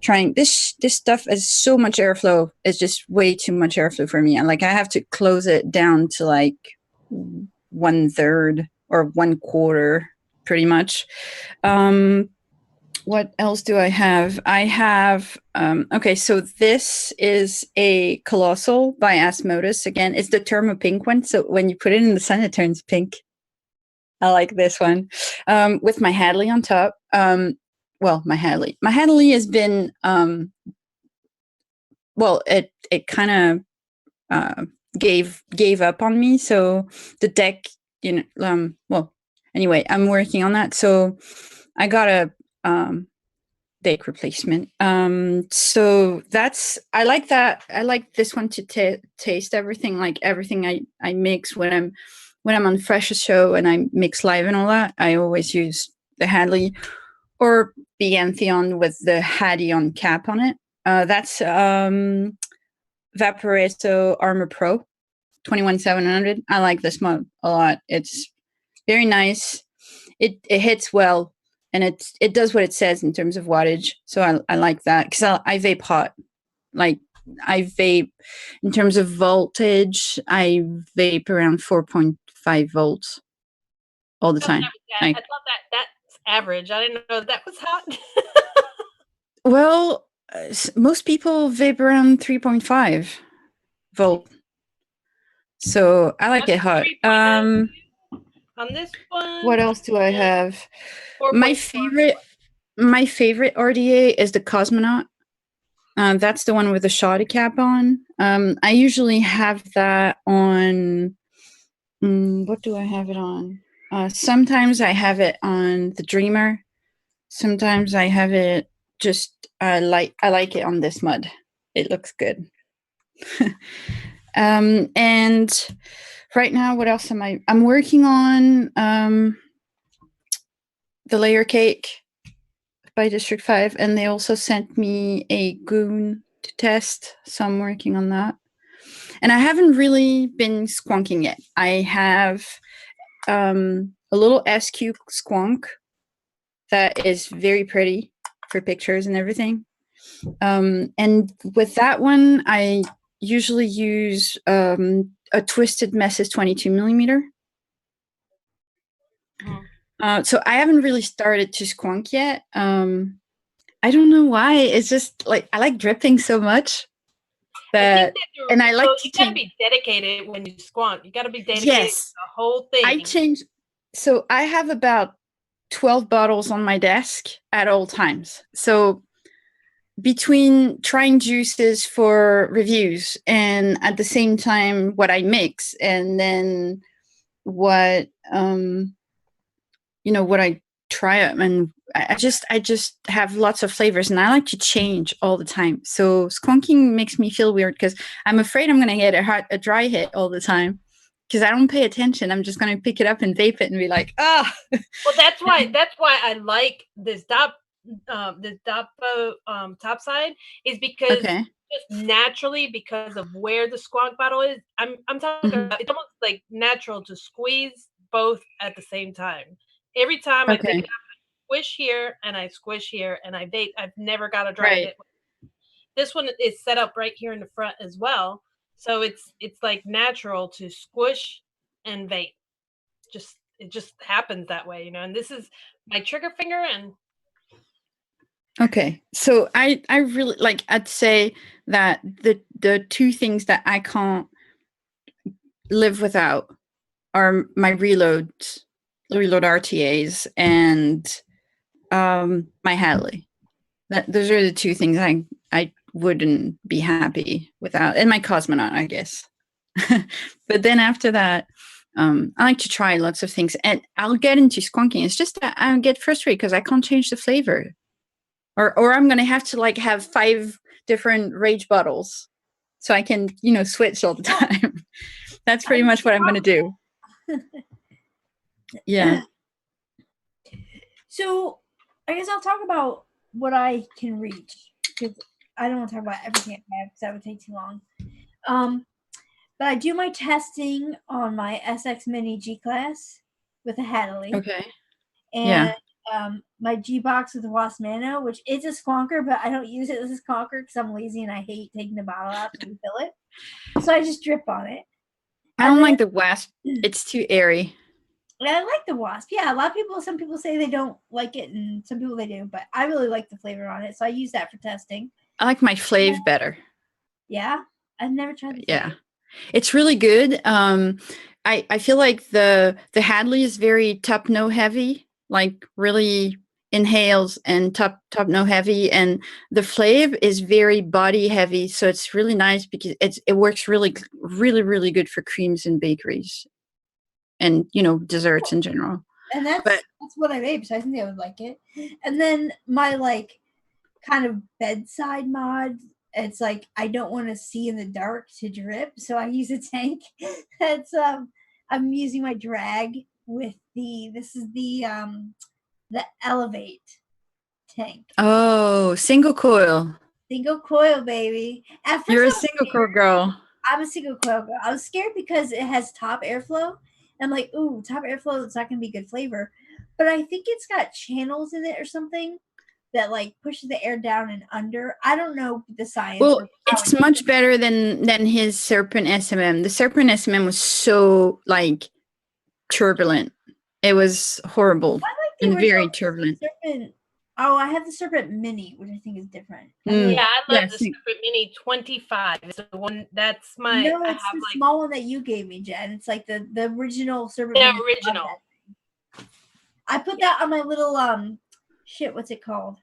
trying. This stuff has so much airflow. It's just way too much airflow for me. And like I have to close it down to like 1/3 or 1/4, pretty much. What else do I have? I have, okay, so this is a Colossal by Asmodus. Again, it's the Thermo Pink one. So when you put it in the sun, it turns pink. I like this one. With my Hadley on top. Well, my Hadley. My Hadley has been, well, it kind of gave up on me. So the deck, you know, well, anyway, I'm working on that. So I got a deck replacement. So I like that. I like this one to taste everything, like everything I mix when I'm on Fresh Show and I mix live and all that. I always use the Hadley or the Antheon with the Hadion cap on it. That's Vaporesso Armor Pro 21700. I like this mod a lot. It's very nice. It hits well, and it does what it says in terms of wattage. So I like that because I vape hot. Like I vape in terms of voltage. I vape around 4.5 volts all the time. I thought that's average. I didn't know that was hot. Well, most people vape around 3.5 volt. So I like it hot. On this one, What else do I have? My favorite RDA is the Cosmonaut. That's the one with the shoddy cap on. I usually have that on. What do I have it on? Sometimes I have it on the Dreamer. Sometimes I have it just I like it on this mud. It looks good. And right now, what else am I'm working on the Layer Cake by District 5, and they also sent me a goon to test, so I'm working on that. And I haven't really been squonking yet. I have a little SQ squonk that is very pretty for pictures and everything. And with that one, I usually use a Twisted Messes 22 millimeter. So I haven't really started to squonk yet. I don't know why. It's just like I like dripping so much that, and I like you gotta be dedicated when you squonk. You gotta be dedicated to the whole thing. I change. So I have about 12 bottles on my desk at all times. So between trying juices for reviews and at the same time what I mix, and then what what I try, and I just have lots of flavors, and I like to change all the time. So squonking makes me feel weird because I'm afraid I'm gonna get a dry hit all the time because I don't pay attention. I'm just gonna pick it up and vape it and be like, ah. Well, that's why I like this top side is because just naturally, because of where the squonk bottle is, I'm talking about, it's almost like natural to squeeze both at the same time. Every time I pick it up, I squish here and I squish here and I vape. I've never got a dry hit. This one is set up right here in the front as well, so it's like natural to squish and vape. It just happens that way, and this is my trigger finger. And okay, so I really like, I'd say that the two things that I can't live without are my reload RTAs and my Hadley. Those are the two things I wouldn't be happy without, and my Cosmonaut, I guess. But then after that, I like to try lots of things, and I'll get into squonking. It's just that I get frustrated because I can't change the flavor, or I'm gonna have to like have 5 different Rage bottles so I can switch all the time. That's pretty much what I'm gonna do. Yeah. So I guess I'll talk about what I can reach, because I don't want to talk about everything I have because that would take too long. But I do my testing on my SX Mini G Class with a Hadley. Okay. and my G box with the Wasp Nano, which is a squonker, but I don't use it as a squonker because I'm lazy and I hate taking the bottle out to refill it. So I just drip on it. I don't like the Wasp. It's too airy. And I like the Wasp. Yeah, some people say they don't like it, and some people they do, but I really like the flavor on it, so I use that for testing. I like my Flav better. Yeah, I've never tried the Yeah, it's really good. I feel like the Hadley is very top no heavy, like really inhales and top no heavy, and the Flav is very body heavy, so it's really nice because it works really good for creams and bakeries, and desserts in general. And that's what I vape, so I think they would like it. And then my like kind of bedside mod, it's like I don't want to see in the dark to drip, so I use a tank. That's I'm using my drag with the Elevate tank. Oh, single coil. Single coil, baby. At first You're a single coil girl. I'm a single coil girl. I was scared because it has top airflow. I'm like, ooh, top airflow, it's not gonna be good flavor. But I think it's got channels in it or something that like pushes the air down and under. I don't know the science. Well, it's much better than his Serpent SMM. The Serpent SMM was so like turbulent. It was horrible and very turbulent. Serpent. Oh, I have the Serpent Mini, which I think is different. Yeah, I love the Serpent Mini 25. It's the one that's my. No, it's the small one that you gave me, Jen. It's like the original Serpent. The Mini. original. I put that on my little what's it called?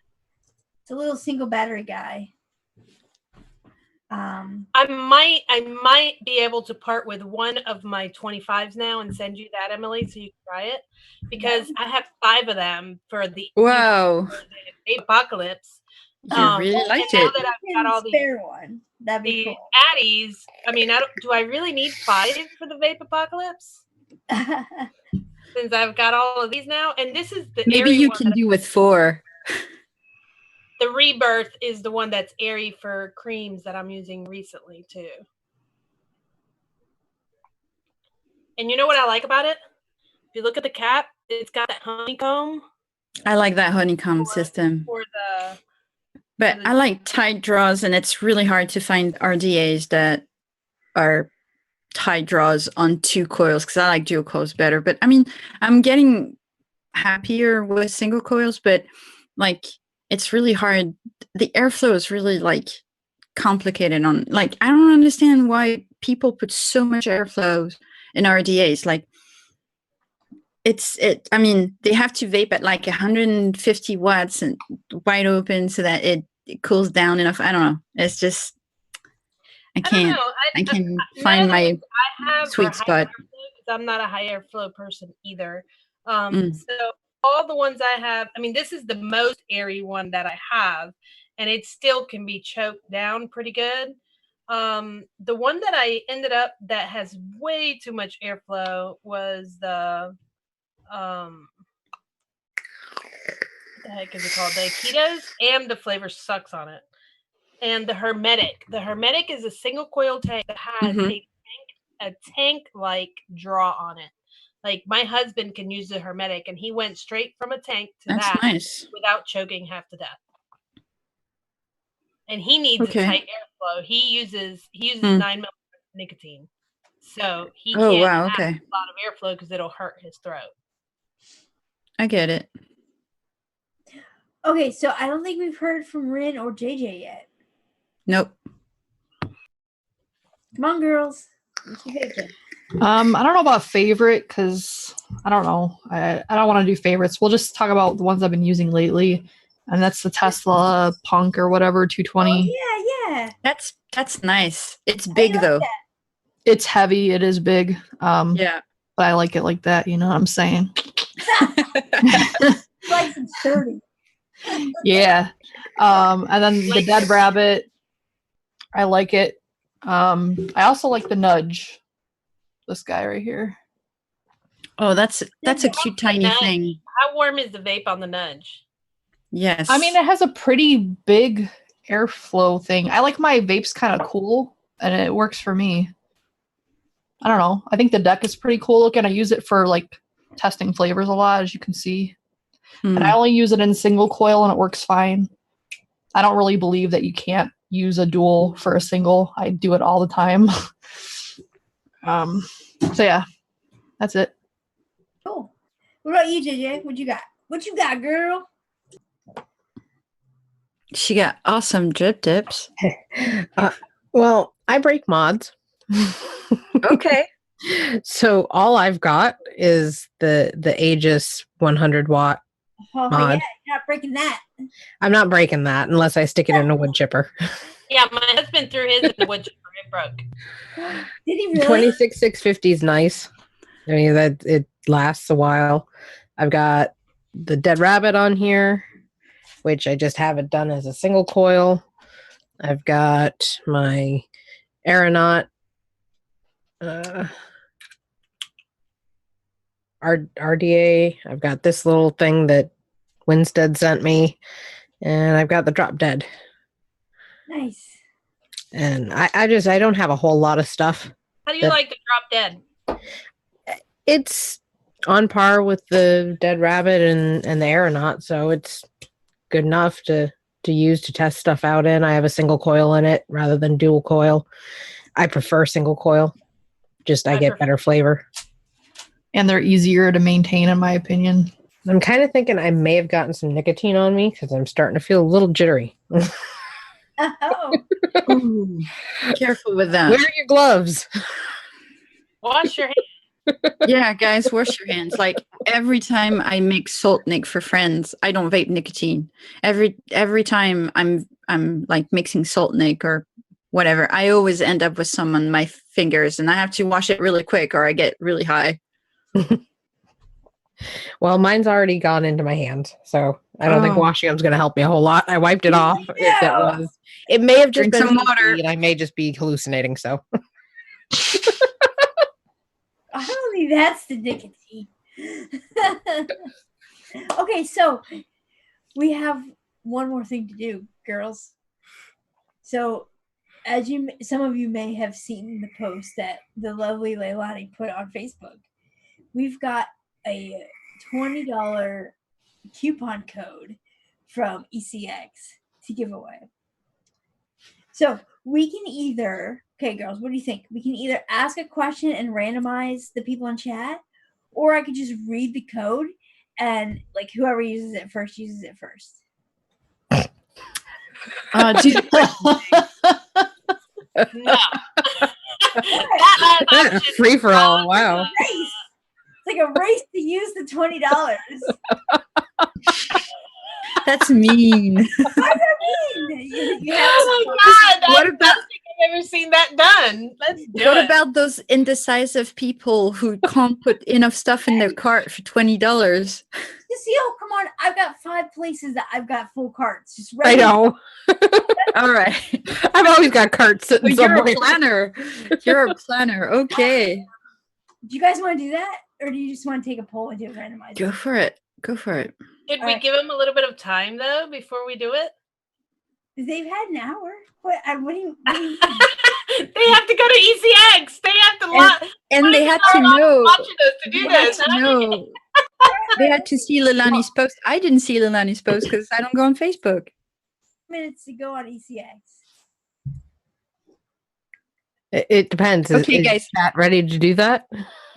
It's a little single battery guy. I might be able to part with one of my 25s now and send you that, Emily, so you can try it, because I have 5 of them for the apocalypse. You really liked it. Now that I've got all the one, that'd be cool. Addies. I mean, do I really need 5 for the vape apocalypse? Since I've got all of these now, and this is the maybe you can do with 4. The Rebirth is the one that's airy for creams that I'm using recently too. And you know what I like about it? If you look at the cap, it's got that honeycomb. I like that honeycomb system. But I like tight draws, and it's really hard to find RDAs that are tight draws on 2 coils, because I like dual coils better. But I mean, I'm getting happier with single coils, but like it's really hard. The airflow is really like complicated on, like, I don't understand why people put so much airflow in RDAs. Like I mean, they have to vape at like 150 watts and wide open so that it cools down enough. I don't know. It's just, I can't find my sweet spot. I'm not a high airflow person either. So all the ones I have, I mean, this is the most airy one that I have, and it still can be choked down pretty good. The one that I ended up that has way too much airflow was the what the heck is it called? The Aikidos, and the flavor sucks on it. And the Hermetic. The Hermetic is a single coil tank that has a tank like draw on it. Like my husband can use the Hermetic, and he went straight from a tank to that without choking half to death. And he needs a tight airflow. He uses 9 milligrams of nicotine, so he can't have a lot of airflow because it'll hurt his throat. I get it. Okay, so I don't think we've heard from Rin or JJ yet. Nope. Come on, girls. What's your favorite? I don't know about favorite, because I don't know. I don't want to do favorites. We'll just talk about the ones I've been using lately, and that's the Tesla Punk or whatever 220. Oh, yeah. That's nice. It's big though. It's heavy. It is big. Yeah. But I like it like that. You know what I'm saying? Like some 30. Yeah. And then the Dead Rabbit. I like it. I also like the Nudge. This guy right here. Oh, that's a cute tiny thing. How warm is the vape on the Nudge? Yes. I mean, it has a pretty big airflow thing. I like my vapes kind of cool, and it works for me. I don't know. I think the deck is pretty cool looking. I use it for like testing flavors a lot, as you can see. And I only use it in single coil and it works fine. I don't really believe that you can't use a dual for a single. I do it all the time. So yeah, that's it. Cool. What about you, JJ? What you got? What you got, girl? She got awesome drip tips. Well, I break mods. Okay. So all I've got is the Aegis 100 watt Oh mod. yeah, you're not breaking that. I'm not breaking that unless I stick it in a wood chipper. Yeah, my husband threw his in the wood chipper. It broke. Did he really? 26650 is nice. I mean, that it lasts a while. I've got the Dead Rabbit on here, which I just have it done as a single coil. I've got my Aeronaut RDA. I've got this little thing that Winstead sent me, and I've got the Drop Dead. Nice. And I don't have a whole lot of stuff. How do you like the Drop Dead? It's on par with the Dead Rabbit and the Aeronaut, so it's good enough to use to test stuff out in. I have a single coil in it rather than dual coil. I prefer single coil. Just I get better flavor. And they're easier to maintain, in my opinion. I'm kind of thinking I may have gotten some nicotine on me because I'm starting to feel a little jittery. Oh. Ooh, careful with that. Wear your gloves. Wash your hands. Yeah, guys, wash your hands. Like every time I make salt nick for friends, I don't vape nicotine. Every time I'm like mixing salt nick or whatever, I always end up with some on my fingers, and I have to wash it really quick or I get really high. Well, mine's already gone into my hand, so I don't think washing them's going to help me a whole lot. I wiped it off. It may have just Drink been some water. and I may just be hallucinating. So I don't think that's the nicotine. Okay, so we have one more thing to do, girls. So, as some of you may have seen the post that the lovely Leilani put on Facebook, we've got a $20 coupon code from E-cig to give away. So we can either, okay, girls, what do you think? We can either ask a question and randomize the people in chat, or I could just read the code and like whoever uses it first uses it first. No. free for all. Wow. Race. It's like a race to use the $20. That's mean. What does that mean? Oh my God! I What don't about- think I've ever seen that done. Let's do What it. about those indecisive people who can't put enough stuff in their cart for $20? You see, oh, come on. I've got 5 places that I've got full carts. Just I ready. know. All right. I've always got carts sitting You're somewhere. a planner. You're a planner. Okay. Do you guys want to do that? Or do you just want to take a poll and do a randomizer? Go for it. Go for it. Should All we right. give them a little bit of time though before we do it? They've had an hour. What do you mean? They have to go to E-cig. They have to watch. And they had to know. Watching us to do They had this. to know. They had to see Leilani's post. I didn't see Leilani's post because I don't go on Facebook. Minutes to go on E-cig. It depends. Okay, is guys. Matt ready to do that?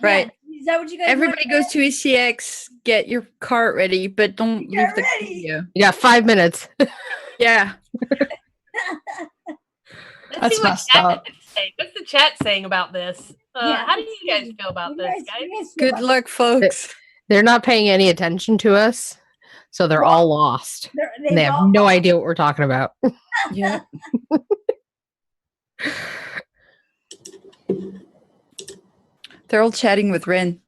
Right. Yeah. Is that what you guys Everybody want goes to ECX, get your cart ready, but don't Get leave the ready. video. You got 5 minutes. Yeah. Let's That's see what messed chat up. has to say. What's the chat saying about this? Yeah, How do let's you guys see. feel about What this, do you guys? feel Good about luck, folks. They're not paying any attention to us, so they're all lost. it? And they have no idea what we're talking about. Yeah. They're all chatting with Ren.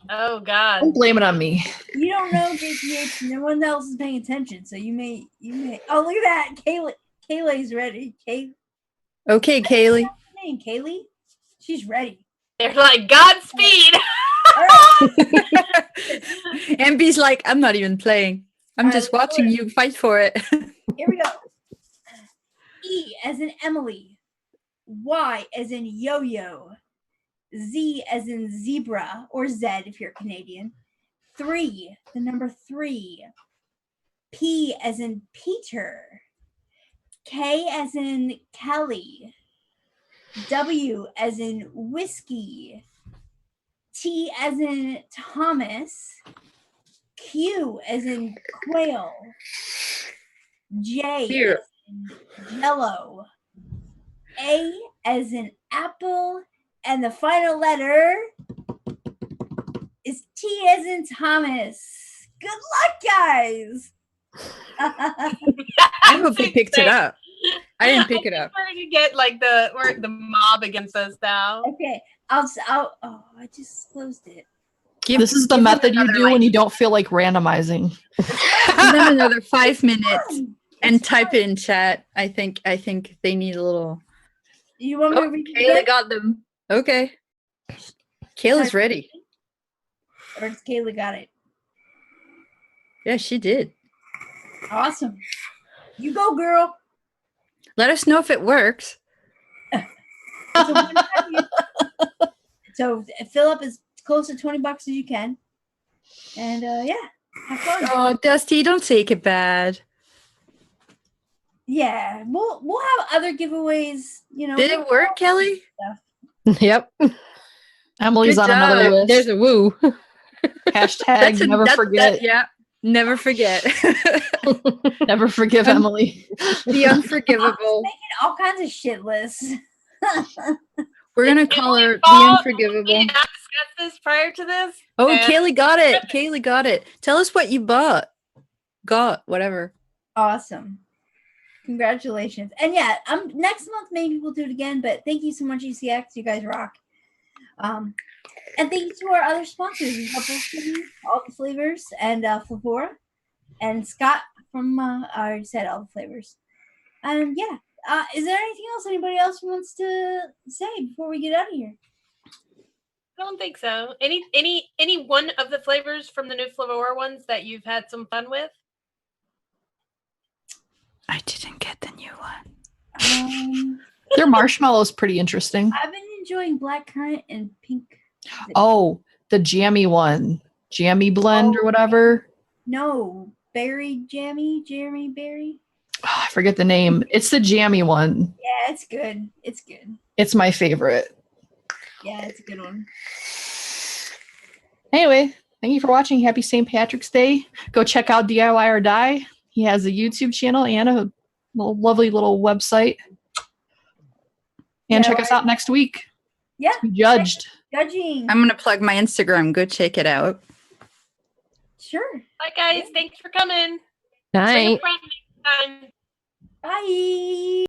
Oh God. Don't blame it on me. You don't know, JPH. No one else is paying attention, so you may. Oh, look at that. Kaylee's ready. Okay, Kaylee. Name Kaylee. She's ready. They're like Godspeed. All right. MB's like, I'm not even playing. I'm just watching you fight for it. Here we go. E as in Emily. Y as in yo-yo. Z as in zebra, or Z if you're Canadian. 3, the number 3. P as in Peter. K as in Kelly. W as in whiskey. T as in Thomas. Q as in quail. J Here. as in jello. A as in apple. And the final letter is T as in Thomas. Good luck, guys. I hope they picked it up. I didn't pick it up. We're gonna get like the mob against us now. Okay, I just closed it. This is the give them method you another, do when you don't feel like randomizing. Give them another 5 minutes Fun. and It's type fun. it in chat. I think they need a little. You want me to Oh, read it Kayla again? got them. Okay. Kayla's ready. Or has Kayla got it? Yeah, she did. Awesome. You go, girl. Let us know if it works. It's a one-time use. So fill up as close to $20 as you can. And yeah, have fun. Oh, Dusty, don't take it bad. Yeah, we'll have other giveaways, you know. Did it work, Kelly? Yep. Emily's Good on another job. list. There's a woo. Hashtag never forget. Yeah, never forget. Never forgive Emily. The unforgivable. Making all kinds of shit lists. We're gonna If call we her the fall, We unforgivable. did not discuss this prior to this. Oh, and- Kaylee got it. Kaylee got it. Tell us what you bought. Got whatever. Awesome. Congratulations. And yeah, next month maybe we'll do it again, but thank you so much, ECX. You guys rock. And thank you to our other sponsors, all the flavors, and Flavora, and Scott from I already said all the flavors. And yeah. Is there anything else anybody else wants to say before we get out of here? I don't think so. Any one of the flavors from the new Flavor ones that you've had some fun with? I didn't get the new one. Their marshmallow is pretty interesting. I've been enjoying blackcurrant and pink. Oh, the jammy one. Jammy blend or whatever. No, berry jammy, Jeremy berry. Oh, I forget the name. It's the jammy one. Yeah, it's good. It's good. It's my favorite. Yeah, it's a good one. Anyway, thank you for watching. Happy St. Patrick's Day. Go check out DIY or Die. He has a YouTube channel and a lovely little website. And check us out next week. Yeah. Be judged. Judging. I'm gonna plug my Instagram. Go check it out. Sure. Bye, guys. Thanks for coming. Night. Bring a friend next time. Bye.